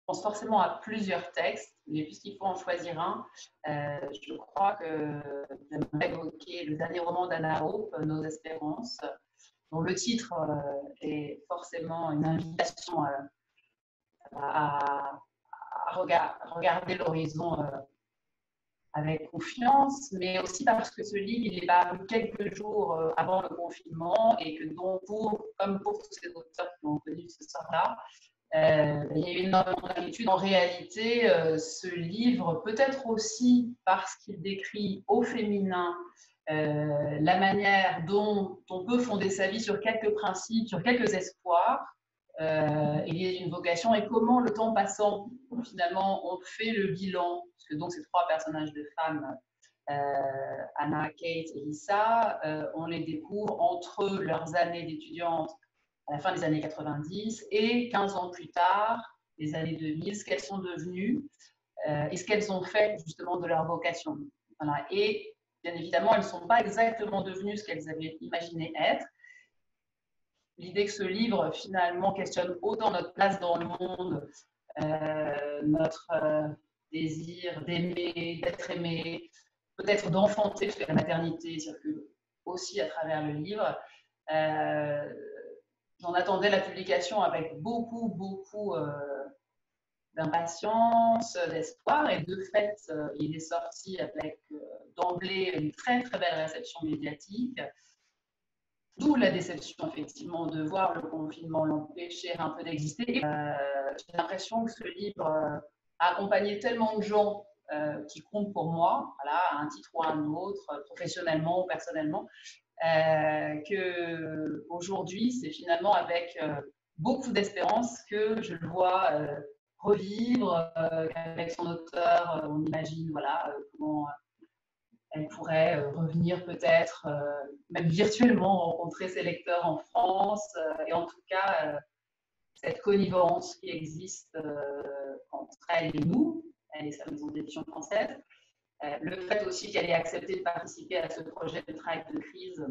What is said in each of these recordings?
pense forcément à plusieurs textes, mais puisqu'il faut en choisir un, je crois que j'aimerais évoquer le dernier roman d'Anna Hope, Nos espérances, dont le titre est forcément une invitation à regarder l'horizon avec confiance, mais aussi parce que ce livre, il est paru quelques jours avant le confinement et que donc, comme pour tous ces auteurs qui l'ont connu ce soir-là, il y a eu énormément d'inquiétude. En réalité, ce livre, peut-être aussi parce qu'il décrit au féminin la manière dont on peut fonder sa vie sur quelques principes, sur quelques espoirs, il y a une vocation et comment le temps passant, finalement, on fait le bilan, parce que donc ces trois personnages de femmes, Anna, Kate et Lisa, on les découvre entre leurs années d'étudiantes à la fin des années 90 et 15 ans plus tard, les années 2000, ce qu'elles sont devenues et ce qu'elles ont fait justement de leur vocation. Voilà. Et bien évidemment, elles ne sont pas exactement devenues ce qu'elles avaient imaginé être. L'idée que ce livre, finalement, questionne autant notre place dans le monde, notre désir d'aimer, d'être aimé, peut-être d'enfanter, parce que la maternité circule aussi à travers le livre. J'en attendais la publication avec beaucoup d'impatience, d'espoir, et de fait, il est sorti avec d'emblée une très belle réception médiatique. D'où la déception, effectivement, de voir le confinement l'empêcher un peu d'exister. J'ai l'impression que ce livre a accompagné tellement de gens qui comptent pour moi, voilà, à un titre ou à un autre, professionnellement ou personnellement, qu'aujourd'hui, c'est finalement avec beaucoup d'espérance que je le vois revivre, avec son auteur, on imagine voilà, comment elle pourrait revenir peut-être, même virtuellement, rencontrer ses lecteurs en France, et en tout cas, cette connivence qui existe entre elle et nous, elle et sa maison d'édition française, le fait aussi qu'elle ait accepté de participer à ce projet de tract de crise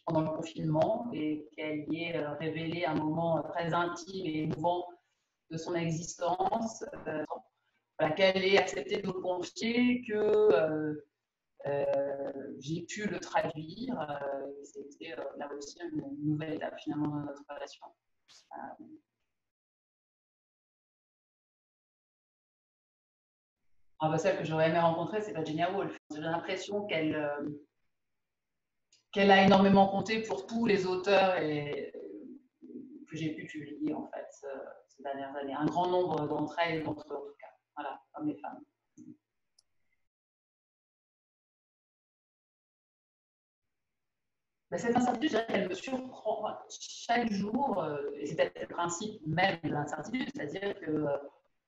pendant le confinement et qu'elle y ait révélé un moment très intime et émouvant de son existence, voilà, qu'elle ait accepté de nous confier que j'ai pu le traduire. C'était là aussi une nouvelle étape finalement dans notre relation. Celle que j'aurais aimé rencontrer, c'est Virginia Woolf. J'ai l'impression qu'elle a énormément compté pour tous les auteurs que j'ai pu publier en fait ces dernières années. Un grand nombre d'entre elles, d'entre eux en tout cas. Voilà, comme les femmes. Cette incertitude, je dirais qu'elle me surprend chaque jour, et c'est peut-être le principe même de l'incertitude, c'est-à-dire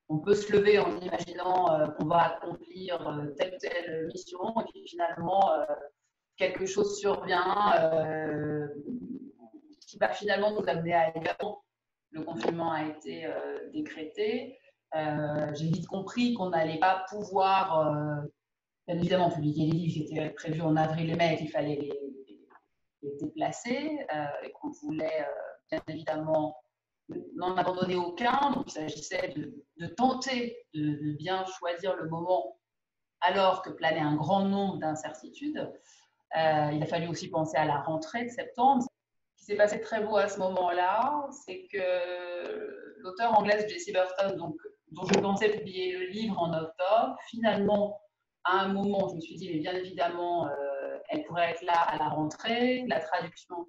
qu'on peut se lever en imaginant qu'on va accomplir telle ou telle mission, et puis finalement, quelque chose survient qui va finalement nous amener ailleurs. Le confinement a été décrété. J'ai vite compris qu'on n'allait pas pouvoir, bien évidemment, publier les livres qui étaient prévus en avril et mai, et qu'il fallait les déplacer et qu'on voulait bien évidemment n'en abandonner aucun. Donc, il s'agissait de tenter de bien choisir le moment alors que planait un grand nombre d'incertitudes. Il a fallu aussi penser à la rentrée de septembre. Ce qui s'est passé très beau à ce moment-là, c'est que l'auteure anglaise Jessie Burton, dont je pensais publier le livre en octobre, finalement, à un moment, je me suis dit, mais bien évidemment, elle pourrait être là à la rentrée. La traduction,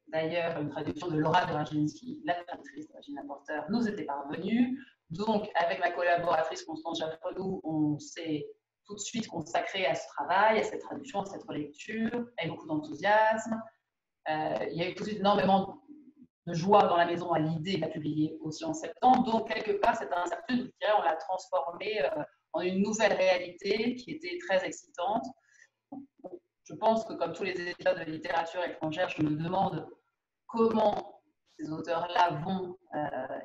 d'ailleurs, une traduction de Laura Draginski, la traductrice de Regina Porter, nous était parvenue. Donc, avec ma collaboratrice Constance Jaffrelou, on s'est tout de suite consacré à ce travail, à cette traduction, à cette relecture, avec beaucoup d'enthousiasme. Il y a eu tout de suite énormément de joie dans la maison à l'idée de la publier aussi en septembre. Donc, quelque part, cette incertitude, je dirais, on l'a transformée en une nouvelle réalité qui était très excitante. Je pense que, comme tous les éditeurs de littérature étrangère, je me demande comment ces auteurs-là vont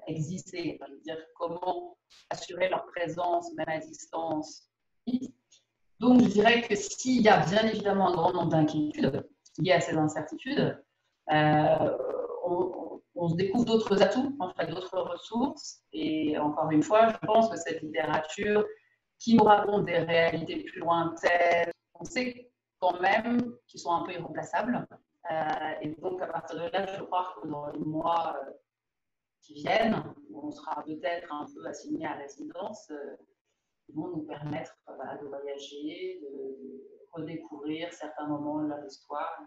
exister, je veux dire, comment assurer leur présence, même à distance. Donc, je dirais que s'il y a bien évidemment un grand nombre d'inquiétudes liées à ces incertitudes, on on se découvre d'autres atouts, en fait, d'autres ressources. Et encore une fois, je pense que cette littérature qui nous raconte des réalités plus lointaines, on sait quand même qu'ils sont un peu irremplaçables. Et donc, à partir de là, je crois que dans les mois qui viennent, où on sera peut-être un peu assigné à résidence, ils vont nous permettre de voyager, de redécouvrir certains moments de leur histoire.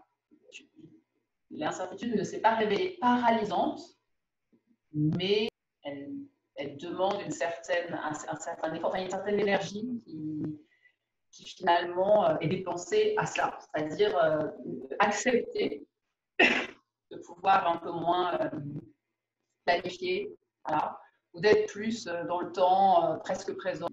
L'incertitude ne s'est pas révélée paralysante, mais elle demande un certain effort, une certaine énergie qui finalement est dépensée à cela, c'est-à-dire accepter de pouvoir un peu moins planifier, voilà, ou d'être plus dans le temps presque présent.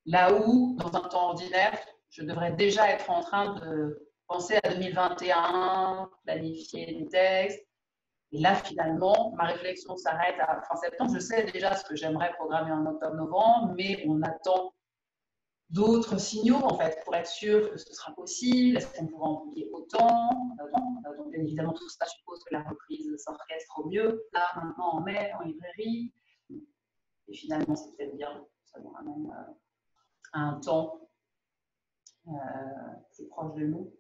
Là où, dans un temps ordinaire, je devrais déjà être en train de penser à 2021, planifier des textes. Et là, finalement, ma réflexion s'arrête à fin septembre. Je sais déjà ce que j'aimerais programmer en octobre-novembre, mais on attend d'autres signaux, en fait, pour être sûr que ce sera possible. Est-ce qu'on pourra en publier autant? Donc, bien évidemment, tout ça suppose que la reprise s'orchestre au mieux. Là, maintenant, en mai, en librairie. Et finalement, c'est peut-être bien. Ça nous ramène à un temps plus proche de nous.